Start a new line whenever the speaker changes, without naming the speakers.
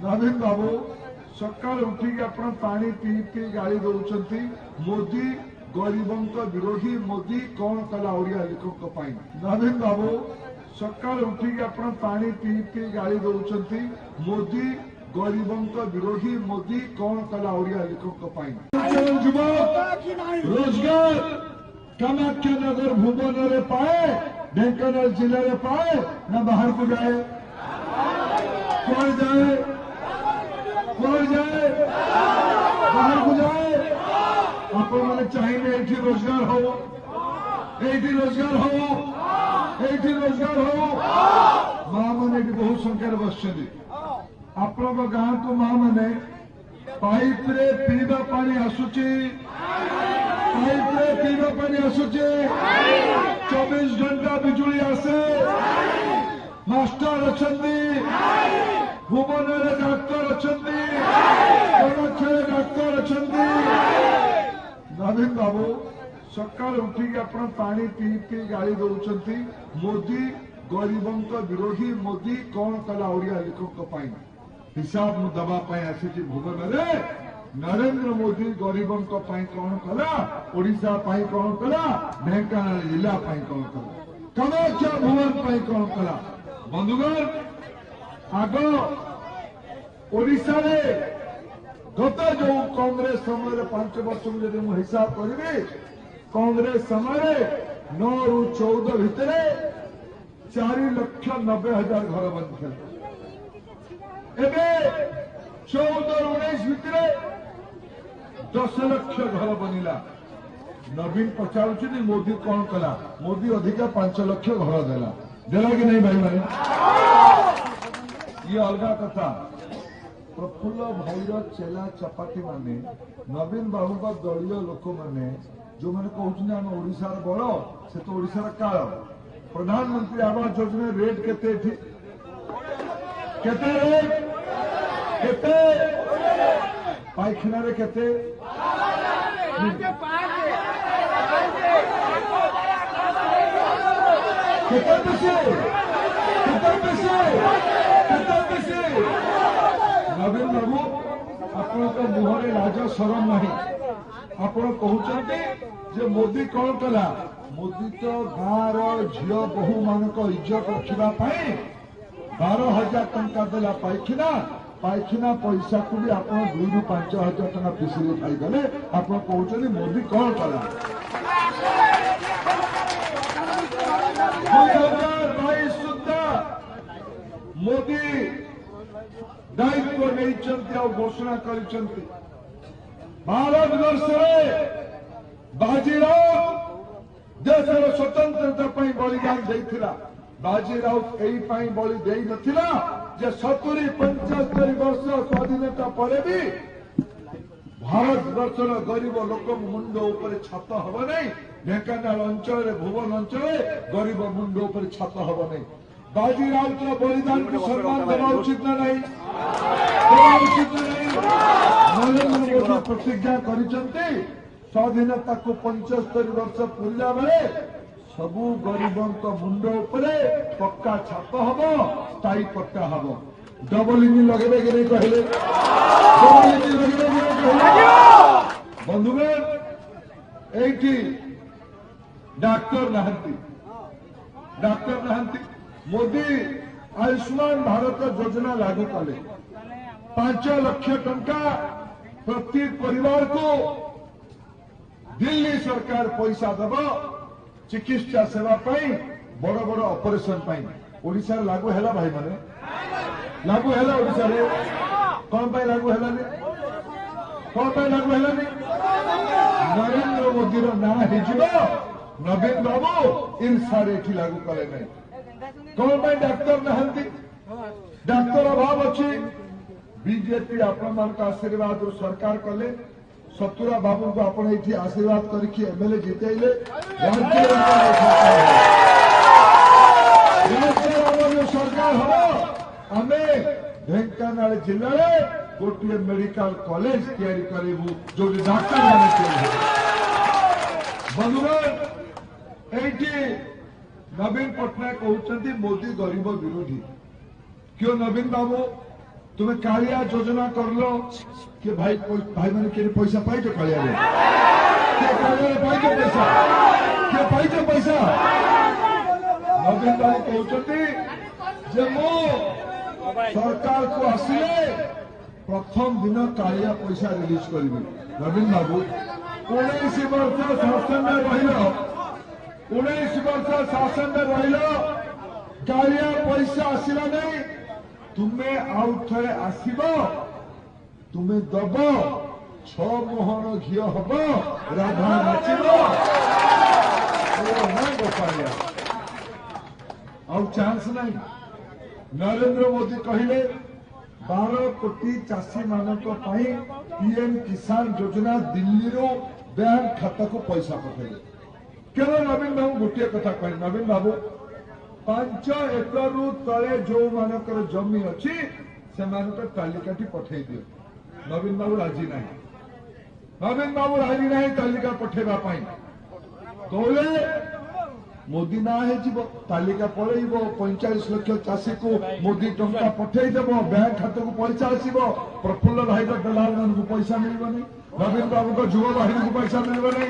नवीन बाबू सकाल उठिक आपण पानी पी पी गाड़ी दौरान मोदी गरीबों विरोधी मोदी कौन कला ओडिया लोकों नवीन बाबू सकाल उठिक आपण पानी पी पी गाड़ी दौरान मोदी गरीबों विरोधी मोदी कौन कला ओडिया लोकों युवक रोजगार कामाख्या नगर भुवन में पाए ढेंकानाल जिले में पाए ना बाहर को जाए कौन जाए बाहर को जाए आप मैंने चाहिए ये रोजगार हो माँ मैंने बहुत संख्यार बस आप गाँव को माँ मैंने पाइप रे पीवा पानी आसुची 24 घंटा बिजुली आसे मास्टर अच्छा भुवन डाक्तर अच्छा डाक्तर अच्छा नवीन बाबू सकाल उठिक आपण पानी पी पी गाड़ी दौरान मोदी गरीबों विरोधी मोदी कौन कला ओडिया लोकों हिसाब मु दबा आसी भुवन में नरेंद्र मोदी गरीबों कौन कला ओडिशा कौन कला ढेंकानाल जिला कौन कला कामाख्या भुवन कौन कला बंधुगण आग ओडिशा रे गत जो कांग्रेस समय 5 वर्ष जब मुझे हिसाब करी कांग्रेस समय 9 ରୁ 14 भितर 4,90,000 घर बनते 14 ରୁ 19 भितर 10 लाख घर बनिला नवीन पचार मोदी कौन कला मोदी अधिका 5 लाख घर देला कि नहीं भाई भाई ये अलग कथा प्रफुल्ल भाईर चेला चपाती माने नवीन बाबू का दलीय लोक मैंने जो मैंने कहते आम ओडिशार बड़ से तो ओडिशार काल प्रधानमंत्री आवास योजना रेट केते रेट पायखाना रे केते नवीन बाबू आपण मुहरे लाज शरम नहीं आप कहते मोदी कौन कला मोदी तो गाँव झील बहु मान इज्जत रखापी 12,000 टंका देला पायखाना पैसा को भी आप 2 ରୁ 5,000 टका पिसी खाईगले आप कहते मोदी कौन कला 2022 सुधा मोदी दायित्व नहीं घोषणा कर भारत वर्ष बाजीराव देशर स्वतंत्रता बलिदान देता बाजीराव यही बलि दे नथिला जे 70-75 वर्ष स्वाधीनता पर भी भारत वर्षर गरीब लोक मुंड उपर छात हम नहीं ढेंकानाल अंचल भुवन अंचल गरीब मुंड उपर छात हम नहीं बाजीराव का बलिदान को सम्मान देवा उचित ना नहीं नरेंद्र मोदी प्रतिज्ञा करिसेंती स्वाधीनता को 75 वर्ष पूरा बेले सबू गरीबों मुंड उपरे पक्का छात हम स्थायी पट्टा हम डबल इंजिन लगे कि नहीं कहले बंधुगण ये डाक्तर नहांती मोदी आयुष्मान भारत योजना लागू कले 5 लाख टंका प्रति परिवार को दिल्ली सरकार पैसा दब चिकित्सा सेवा बड़ बड़ ऑपरेशन ओडिशा लागू है भाई माने लागू है ओडिशा रे कौन पाई लागू है नरेंद्र मोदी ना नवीन बाबू इन सारे लागू कले नहीं कौन पाई डाक्तर नहांती डाक्तर अभाव अच्छी बीजेपी आपण आशीर्वाद सरकार कले सतुरा बाबू को आपण ये आशीर्वाद करके एमएलए जितेले सरकार हम आम ढेंकानाल जिले गोटे मेडिकल कॉलेज तैयारी करूँ जो डाक्तर मैंने बंधुगण ये नवीन पट्टनायक कहते मोदी गरीब विरोधी क्यों नवीन बाबू तुम्हें कालिया योजना कर लो कि भाई भाई मैंने के पैसा पाई तो कालिया पाई तो पैसा किए पाई तो पैसा नवीन बाबू कहते जे मो सरकार को आसिले प्रथम दिन कालिया पैसा रिलीज करी नवीन बाबू 19 वर्ष शासन में रही 19 वर्ष शासन में रही कालिया पैसा आसला नहीं तुम्हें आउ थे आसब तुम्हें दब 6 मोहन घी हम राधा नाचब गोपालिया आउ चांस नहीं नरेंद्र मोदी कहले 12 कोटी चाषी मानक पीएम किसान योजना दिल्ली रो बैंक खाता को पैसा पठेले केवल नवीन बाबू गोटे कथा कह नवीन बाबू 5 एकड़ तले जो मानकर जमी अच्छी से तालिकाटी पठे दियो नवीन बाबू राजी नहीं नवीन बाबू राजी नहीं तालिका पठेबा कहले मोदी ना तालिका पड़ेब 45 लाख चाषी को मोदी टंका पठेदेव बैंक खाता को पैसा आसब प्रफुल्ल भाई दलाल मान को पैसा मिलबनी नवीन बाबू को युवा बाहिनी को पैसा मिलबनी